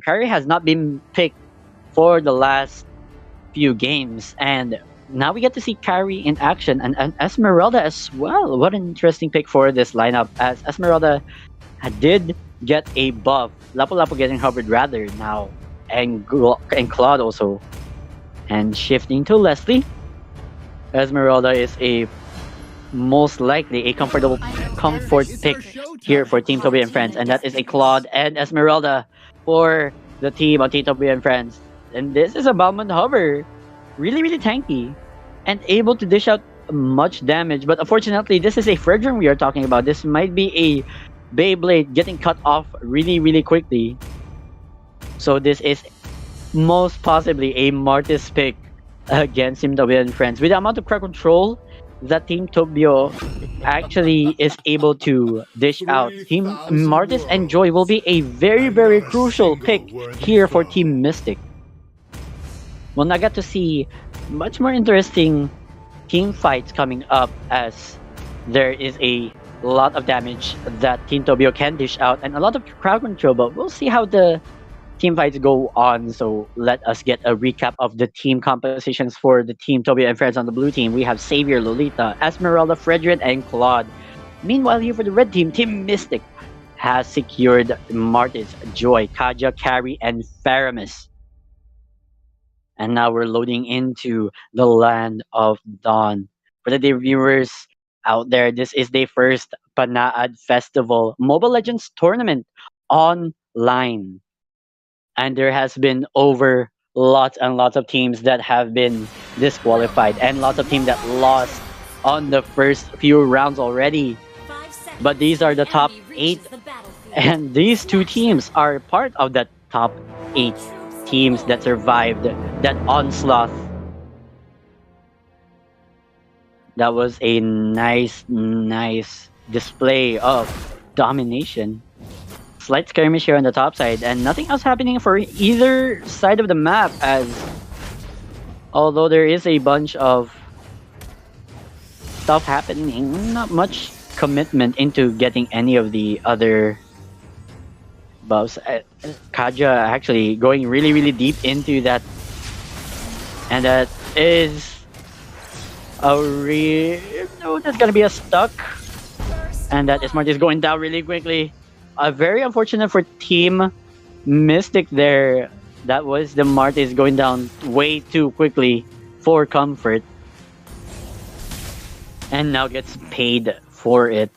Carry has not been picked for the last few games, and now we get to see Carry in action and Esmeralda as well. What an interesting pick for this lineup, as Esmeralda did get a buff. Lapu-Lapu getting hovered rather now, and Claude also. And shifting to Leslie, Esmeralda is a most likely a comfort pick here for Team Tobio and Friends, and that is a Claude and Esmeralda for the team of Team Tobio and Friends. And this is a Balmond Hover, really tanky, and able to dish out much damage. But unfortunately, this is a Fredrin we are talking about. This might be a Beyblade getting cut off really quickly. So this is most possibly a Martis pick against Team Tobio and Friends. With the amount of crowd control that Team Tobio actually is able to dish out, Team Martis and Joy will be a very crucial pick here for Team Mystique. We'll now get to see much more interesting team fights coming up, as there is a lot of damage that Team Tobio can dish out and a lot of crowd control, but we'll see how the team fights go on. So let us get a recap of the team compositions for the Team Tobio and Friends. On the blue team, we have Xavier, Lolita, Esmeralda, Fredrin, and Claude. Meanwhile, here for the red team, Team Mystique has secured Martis, Joy, Kaja, Carry, and Faramis. And now we're loading into the Land of Dawn. For the viewers out there, this is the first Panaad Festival Mobile Legends tournament online. And there has been over lots and lots of teams that have been disqualified, and lots of teams that lost on the first few rounds already. But these are the top 8, and these two teams are part of that top 8 teams that survived that onslaught. That was a nice display of domination. Slight skirmish here on the top side, and nothing else happening for either side of the map, as although there is a bunch of stuff happening, not much commitment into getting any of the other buffs. Kaja actually going really deep into that, and that is that's gonna be a stuck, and that is Martis going down really quickly. Very unfortunate for Team Mystique there. That was the Martis going down way too quickly for comfort, and now gets paid for it.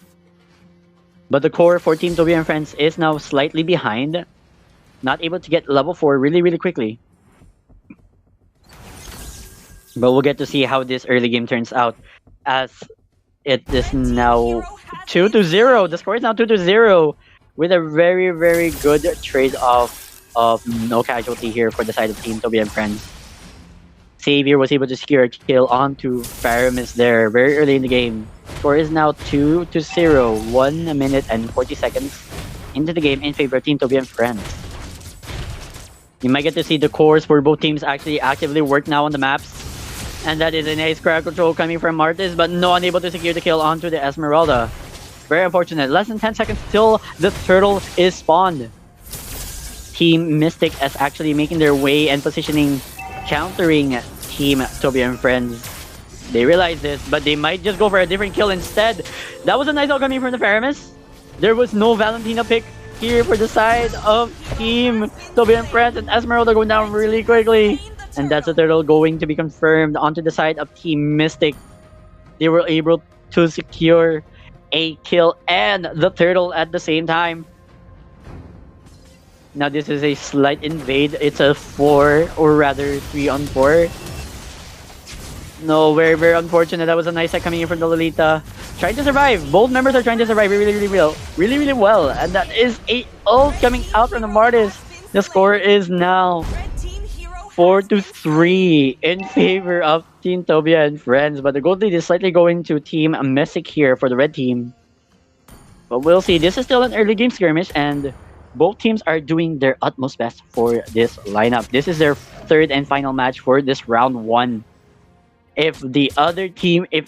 But the core for Team Tobio and Friends is now slightly behind, not able to get level 4 really quickly. But we'll get to see how this early game turns out, as it is now 2-0. The score is now 2-0, with a very good trade-off of no casualty here for the side of Team Tobio and Friends. Xavier was able to secure a kill onto Faramis there very early in the game. Score is now 2-0, 1 minute and 40 seconds into the game in favor of Team Tobio and Friends. You might get to see the cores for both teams actually actively work now on the maps. And that is a nice crowd control coming from Martis, but no one able to secure the kill onto the Esmeralda. Very unfortunate. Less than 10 seconds till the turtle is spawned. Team Mystique is actually making their way and positioning, countering Team Tobio and Friends. They realize this, but they might just go for a different kill instead. That was a nice outcome from the Faramis. There was no Valentina pick here for the side of Team Tobio and Friends, and Esmeralda going down really quickly. And that's the turtle going to be confirmed onto the side of Team Mystique. They were able to secure a kill and the turtle at the same time. Now this is a slight invade. It's a 4, or rather 3-on-4. No, very unfortunate. That was a nice set coming in from the Lolita. Trying to survive. Both members are trying to survive really well. And that is a ult coming out from the Martis. The score is now 4-3 in favor of Team Tobio and Friends, but the gold lead is slightly going to Team Mystique here for the red team. But we'll see. This is still an early game skirmish, and both teams are doing their utmost best for this lineup. This is their third and final match for this round 1. If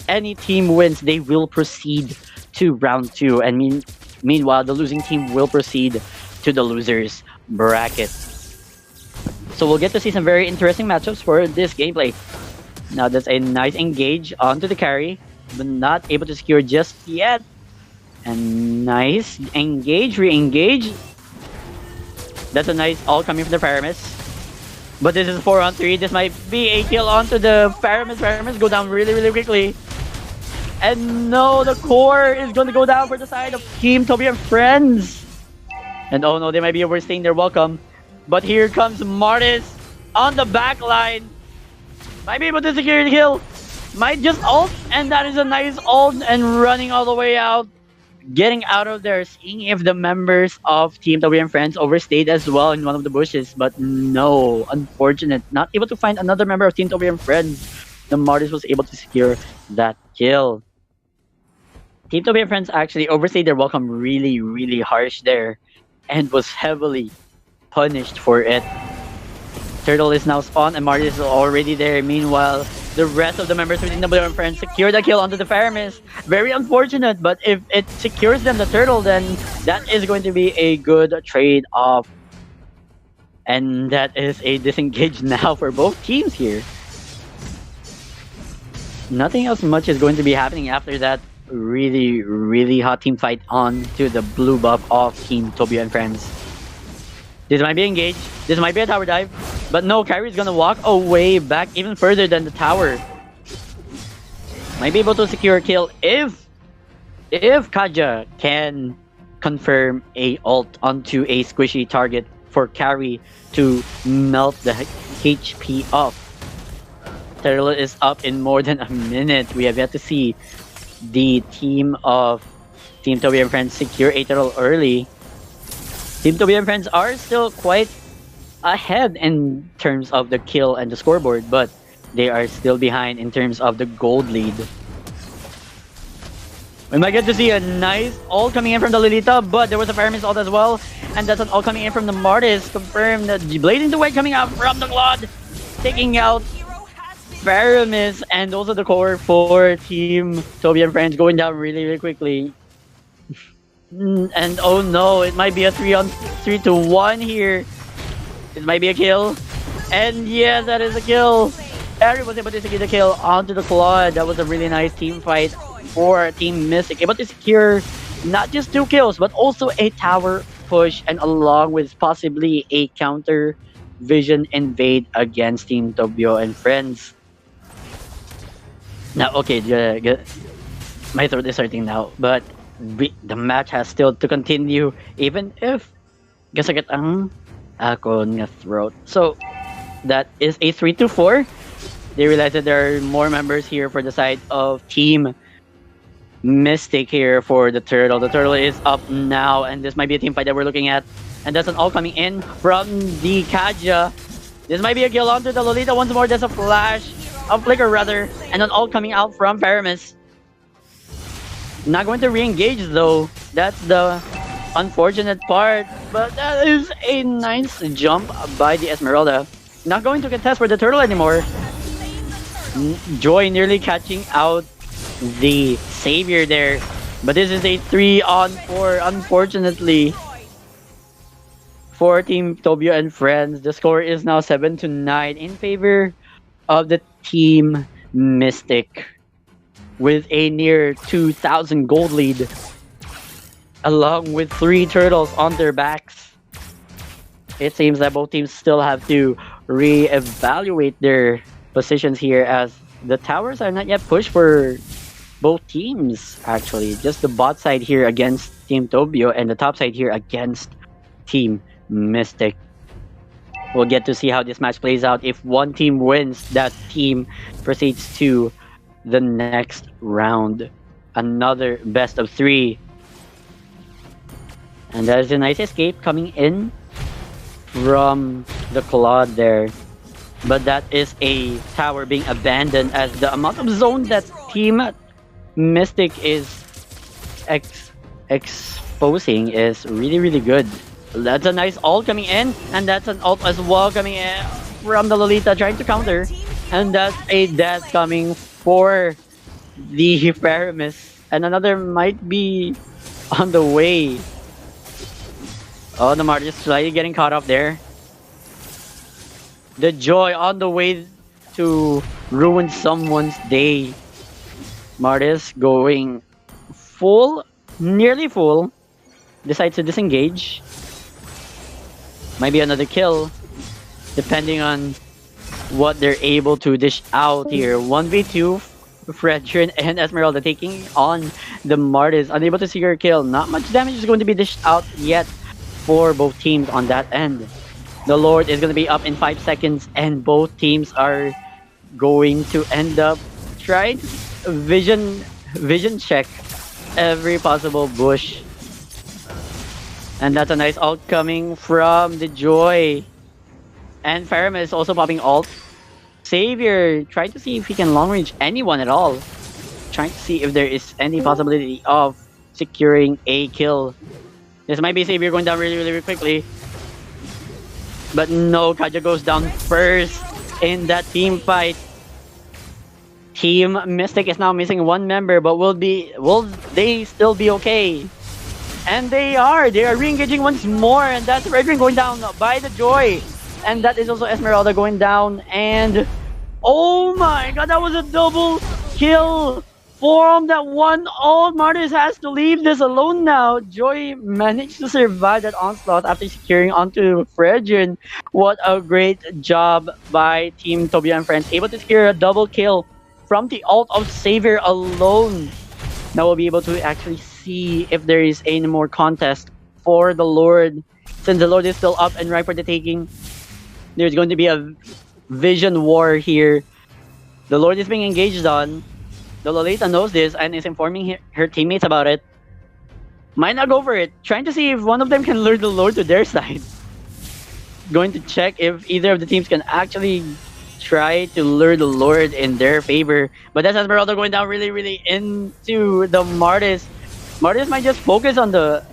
any team wins, they will proceed to round 2, and meanwhile, the losing team will proceed to the losers bracket. So we'll get to see some very interesting matchups for this gameplay. Now that's a nice engage onto the carry, but not able to secure just yet. And nice engage, re-engage. That's a nice all coming from the Paramis. But this is 4 on 3. This might be a kill onto the Paramis. Paramis go down really, really quickly. And no, the core is going to go down for the side of Team Tobio and Friends. And oh no, they might be overstaying their welcome. But here comes Martis on the back line. Might be able to secure the kill. Might just ult, and that is a nice ult and running all the way out. Getting out of there, seeing if the members of Team Tobio and Friends overstayed as well in one of the bushes. But no, unfortunate. Not able to find another member of Team Tobio and Friends. The Martis was able to secure that kill. Team Tobio and Friends actually overstayed their welcome really, really harsh there. And was heavily punished for it. Turtle is now spawned and Martis is already there. Meanwhile, the rest of the members within the Tobio and Friends secure the kill onto the Paramis. Very unfortunate, but if it secures them, the Turtle, then that is going to be a good trade-off. And that is a disengage now for both teams here. Nothing else much is going to be happening after that really, really hot team fight on to the blue buff of Team Tobio and Friends. This might be engaged. This might be a tower dive. But no, Carry is gonna walk away back even further than the tower. Might be able to secure a kill if Kaja can confirm a ult onto a squishy target for Carry to melt the HP off. Turtle is up in more than a minute. We have yet to see the team of Team Tobio and Friends secure a turtle early. Team Tobio and Friends are still quite ahead in terms of the kill and the scoreboard, but they are still behind in terms of the gold lead. We might get to see a nice ult coming in from the Lolita, but there was a Paramis ult as well, and that's an ult coming in from the Martis. Confirmed that Blazing the Wedge coming out from the Claude, taking out Paramis, and also the core for Team Tobio and Friends going down really, really quickly. And oh no, it might be a 3 to 1 here. It might be a kill. And yes, that is a kill. Harry was able to secure the kill onto the Claude. That was a really nice team fight for Team Mystique. Able to secure not just 2 kills, but also a tower push, and along with possibly a counter vision invade against Team Tobio and Friends. Now, okay, my throat is hurting now, but the match has still to continue, even if gasagit ang ako nga throat. So, that is a 3 to 4. They realize that there are more members here for the side of Team Mystique here for the Turtle. The Turtle is up now, and this might be a team fight that we're looking at. And that's an all coming in from the Kaja. This might be a kill onto the Lolita once more. There's a flash, a flicker rather, and an all coming out from Paramis. Not going to re-engage though. That's the unfortunate part. But that is a nice jump by the Esmeralda. Not going to contest for the Turtle anymore. Joy nearly catching out the Savior there. But this is a 3 on 4, unfortunately, for Team Tobio and Friends. The score is now 7 to 9 in favor of the Team Mystique, with a near 2,000 gold lead, along with 3 turtles on their backs. It seems that both teams still have to re-evaluate their positions here, as the towers are not yet pushed for both teams, actually. Just the bot side here against Team Tobio, and the top side here against Team Mystique. We'll get to see how this match plays out. If one team wins, that team proceeds to the next round. Another best of 3. And that is a nice escape coming in from the Claude there. But that is a tower being abandoned, as the amount of zone that Team Mystique is exposing is really, really good. That's a nice ult coming in, and that's an ult as well coming in from the Lolita trying to counter. And that's a death coming for the Paramis. And another might be on the way. Oh, the Martyrs slightly getting caught up there. The joy on the way to ruin someone's day. Martis going full, nearly full, decides to disengage. Might be another kill, depending on what they're able to dish out here. 1v2, Fredrin and Esmeralda taking on the Martis, unable to secure a kill. Not much damage is going to be dished out yet for both teams on that end. The Lord is going to be up in 5 seconds, and both teams are going to end up trying to vision check every possible bush. And that's a nice ult coming from the Joy. And Farum is also popping ult. Savior trying to see if he can long range anyone at all. Trying to see if there is any possibility of securing a kill. This might be Savior going down really quickly. But no, Kaja goes down first in that team fight. Team Mystique is now missing one member, but will they still be okay? And they are re-engaging once more, and that's Redring going down by the Joy. And that is also Esmeralda going down, and oh my god, that was a double kill from that one. Old Martis has to leave this alone now. Joy managed to survive that onslaught after securing onto Fredrin. What a great job by Team Tobio and friends, able to secure a double kill from the ult of Savior alone. Now we'll be able to actually see if there is any more contest for the Lord. Since the Lord is still up and right for the taking, there's going to be a vision war here. The Lord is being engaged on. The Lolita knows this and is informing her teammates about it. Might not go for it. Trying to see if one of them can lure the Lord to their side. Going to check if either of the teams can actually try to lure the Lord in their favor. But that's Esmeralda going down really into the Martis. Martis might just focus on the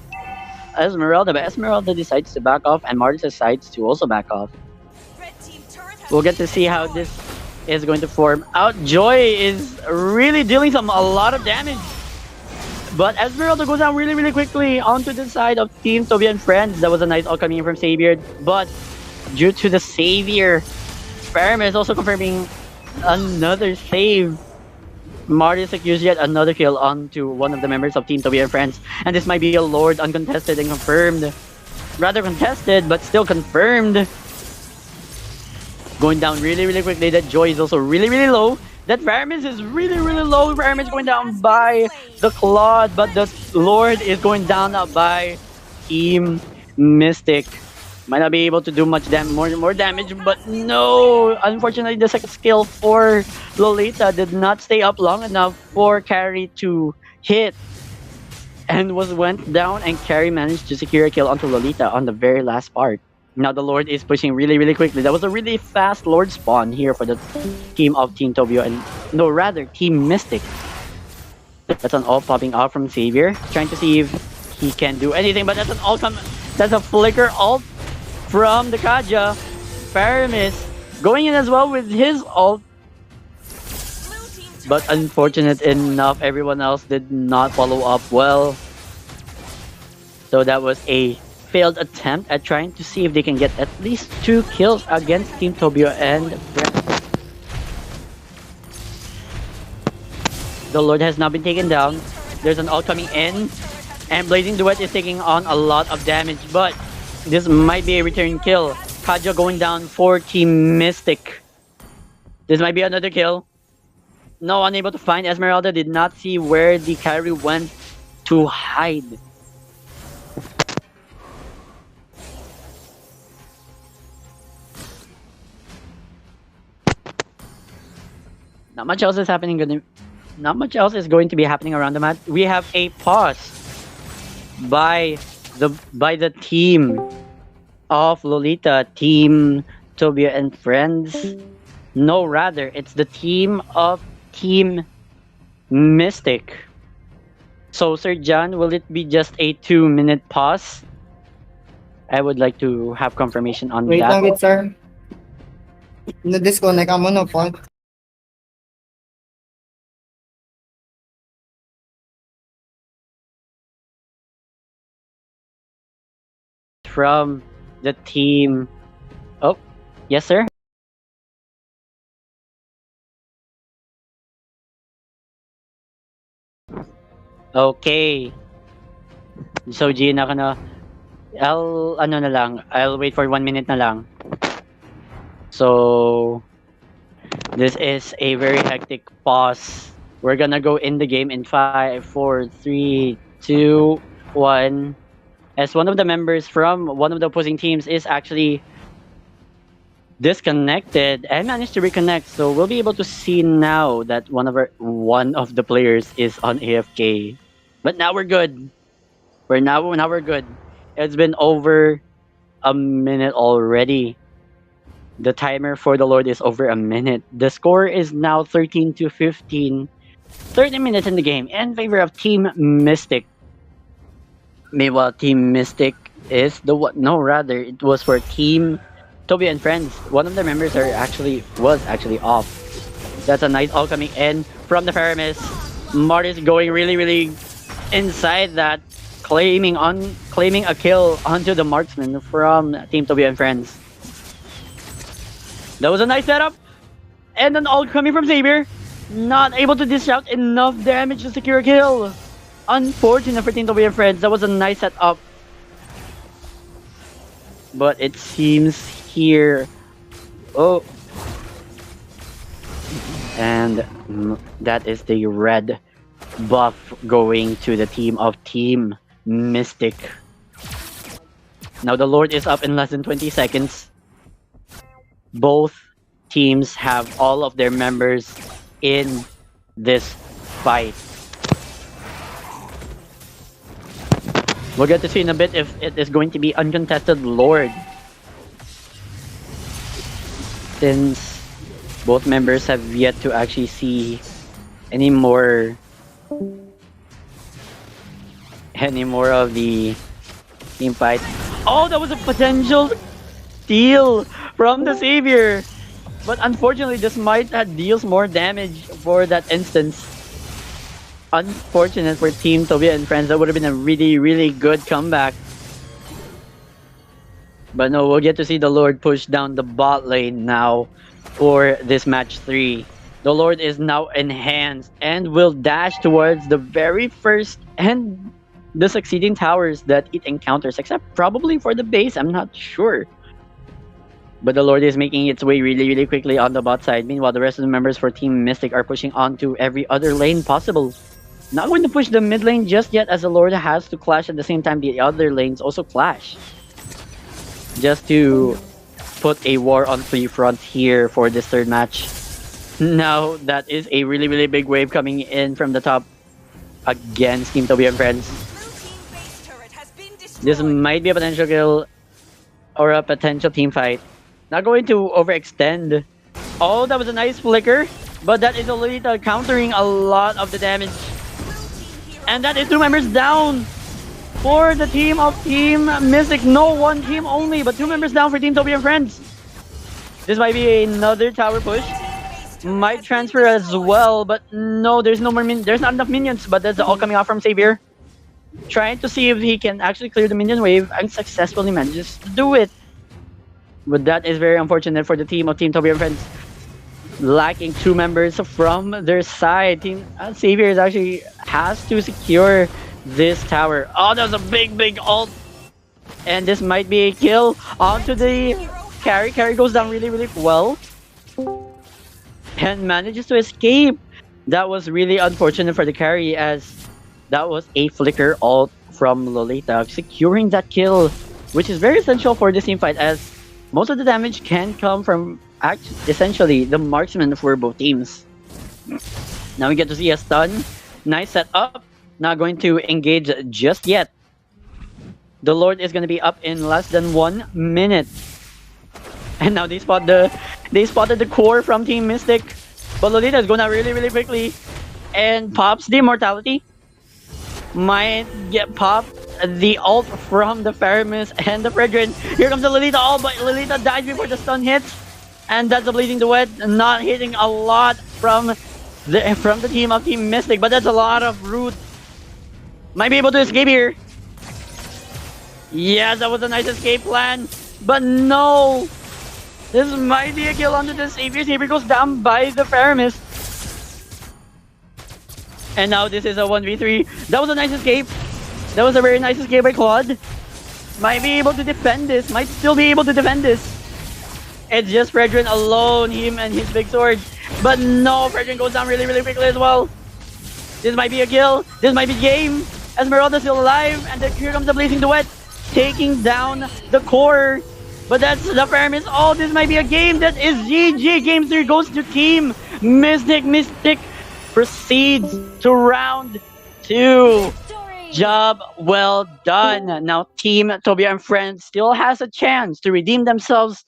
Esmeralda, but Esmeralda decides to back off and Martis decides to also back off. We'll get to see how this is going to form out. Joy is really dealing a lot of damage. But Esmeralda goes down really quickly onto the side of Team Tobio and friends. That was a nice ult coming in from Savior. But due to the Savior, Farum is also confirming another save. Martis secures yet another kill onto one of the members of Team Tobio and friends. And this might be a Lord uncontested and confirmed. Rather contested, but still confirmed. Going down really quickly. That Joy is also really low. That Faramis is really low. Faramis going down by the Claude, but the Lord is going down by Team Mystique. Might not be able to do much more damage, but no! Unfortunately, the second skill for Lolita did not stay up long enough for Carry to hit. And went down, and Carry managed to secure a kill onto Lolita on the very last part. Now the Lord is pushing really quickly. That was a really fast Lord spawn here for the team of Team Tobio and Team Mystique. That's an ult popping out from Savior, trying to see if he can do anything, but that's an ult that's a flicker ult from the Kaja. Faramis going in as well with his ult. But unfortunate enough, everyone else did not follow up well. So that was a failed attempt at trying to see if they can get at least 2 kills against Team Tobio and friends. The Lord has now been taken down. There's an ult coming in, and Blazing Duet is taking on a lot of damage, but this might be a return kill. Kaja going down for Team Mystique. This might be another kill. No, unable to find. Esmeralda did not see where the carry went to hide. Not much else is happening. Not much else is going to be happening around the map. We have a pause by the team of Lolita, Team Tobio and friends. No, rather, it's the team of Team Mystique. So, Sir John, will it be just a 2-minute pause? I would like to have confirmation on Wait that. lang, wait, sir. Na-disconnect ka muna po. From the team. Oh, yes, sir. Okay. So G na ka na. I'll wait for 1 minute na lang. So this is a very hectic pause. We're gonna go in the game in 5, 4, 3, 2, 1. As one of the members from one of the opposing teams is actually disconnected and managed to reconnect. So we'll be able to see now that one of the players is on AFK. But now we're good. Now we're good. It's been over a minute already. The timer for the Lord is over a minute. The score is now 13-15. 30 minutes in the game in favor of Team Mystic. Meanwhile, Team Mystic is the one. No, rather, it was for Team Tobio and friends. One of the members was actually off. That's a nice all coming in from the Paramis. Marty's going really inside that, claiming a kill onto the marksman from Team Tobio and friends. That was a nice setup, and an ult coming from Xavier. Not able to dish out enough damage to secure a kill. Unfortunate for Team Tobio and friends. That was a nice setup. But it seems here... Oh. And that is the red buff going to the team of Team Mystic. Now the Lord is up in less than 20 seconds. Both teams have all of their members in this fight. We'll get to see in a bit if it is going to be uncontested Lord. Since both members have yet to actually see any more of the team fight. Oh, that was a potential steal from the Savior. But unfortunately, this might have deals more damage for that instance. Unfortunate for Team Tobio and friends. That would have been a really good comeback. But no, we'll get to see the Lord push down the bot lane now for this match 3. The Lord is now enhanced and will dash towards the very first and the succeeding towers that it encounters, except probably for the base, I'm not sure. But the Lord is making its way really quickly on the bot side. Meanwhile, the rest of the members for Team Mystic are pushing onto every other lane possible. Not going to push the mid lane just yet, as the Lord has to clash at the same time the other lanes also clash. Just to put a war on 3 front here for this third match. Now, that is a really big wave coming in from the top against Team Tobio and friends. This might be a potential kill or a potential team fight. Not going to overextend. Oh, that was a nice flicker, but that is Lolita countering a lot of the damage. And that is 2 members down for the team of Team Mystic. No, 1 team only, but 2 members down for Team Tobio and friends. This might be another tower push. Might transfer as well, but no, there's not enough minions, but that's all coming out from Xavier. Trying to see if he can actually clear the minion wave and successfully manages to do it. But that is very unfortunate for the team of Team Tobio and friends. Lacking 2 members from their side. Team Xavier is actually has to secure this tower. Oh, that was a big ult. And this might be a kill onto the carry. Carry goes down really well. And manages to escape. That was really unfortunate for the carry, as that was a flicker ult from Lolita, securing that kill, which is very essential for this team fight, as most of the damage can come from essentially the marksman for both teams. Now we get to see a stun. Nice setup. Not going to engage just yet. The Lord is going to be up in less than 1 minute. And now they spotted the core from Team Mystic. But Lolita is going out really quickly and pops the immortality. Might get popped the ult from the Faramis and the Fredrin. Here comes the Lolita ult, but Lolita dies before the stun hits. And that's the Bleeding Duet, not hitting a lot from the team of Team Mystic, but that's a lot of root. Might be able to escape here. Yes, that was a nice escape plan, but no. This might be a kill onto the Savior. Savior goes down by the Faramis. And now this is a 1v3. That was a nice escape. That was a very nice escape by Claude. Might be able to defend this. Might still be able to defend this. It's just Fredrin alone, him and his big sword. But no, Fredrin goes down really, really quickly as well. This might be a kill. This might be game. Esmeralda still alive. And then here comes the Blazing Duet. Taking down the core. But that's the fairness. Oh, this might be a game. That is GG. Game 3 goes to Team Mystique. Mystique proceeds to round 2. Job well done. Now Team Tobio and friends still has a chance to redeem themselves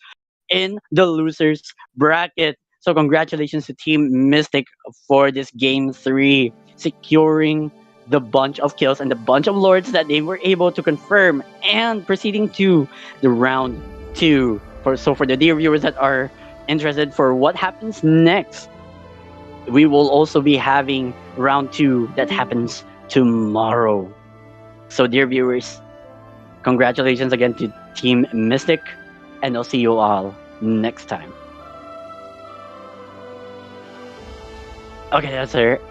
in the losers bracket. So congratulations to Team Mystique for this game 3, securing the bunch of kills and the bunch of lords that they were able to confirm and proceeding to the round 2. For the dear viewers that are interested for what happens next, we will also be having round 2 that happens tomorrow. So dear viewers, congratulations again to Team Mystique, and I'll see you all next time. Okay, that's it.